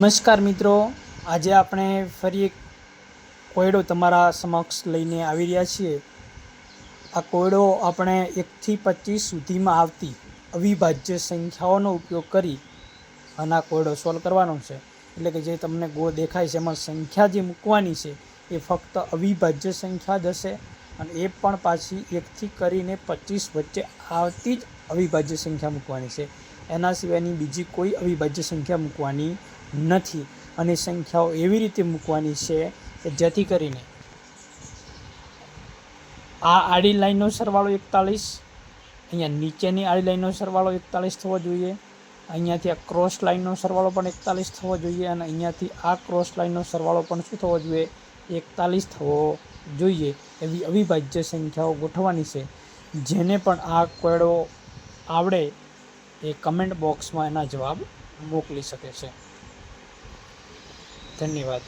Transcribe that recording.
નમસ્કાર મિત્રો, આજે આપણે ફરી એક કોયડો તમારા સમક્ષ લઈને આવી રહ્યા છીએ। આ કોયડો આપણે 1 થી 25 સુધીમાં આવતી અવિભાજ્ય સંખ્યાઓનો ઉપયોગ કરી અને આ કોયડો સોલ્વ કરવાનો છે। એટલે કે જે તમને ગો દેખાય છે એમાં સંખ્યા જે મૂકવાની છે એ ફક્ત અવિભાજ્ય સંખ્યા જ હશે અને એ પણ પાછી 1 થી કરીને 25 વચ્ચે આવતી જ અવિભાજ્ય સંખ્યા મૂકવાની છે। એના સિવાયની બીજી કોઈ અવિભાજ્ય સંખ્યા મૂકવાની નથી। અને સંખ્યાઓ એવી રીતે મૂકવાની છે કે જેથી કરીને આ આડી લાઈનનો સરવાળો 41, અહીંયા નીચેની આડી લાઈનનો સરવાળો 41 થવો જોઈએ, અહીંયાથી આ ક્રોસ લાઈનનો સરવાળો પણ 41 થવો જોઈએ અને અહીંયાથી આ ક્રોસ લાઈનનો સરવાળો પણ શું થવો જોઈએ, 41 થવો જોઈએ। એવી અવિભાજ્ય સંખ્યાઓ ગોઠવવાની છે। જેને પણ આ કોયડો આવડે એ કમેન્ટ બોક્સમાં એના જવાબ મોકલી શકે છે। ધન્યવાદ।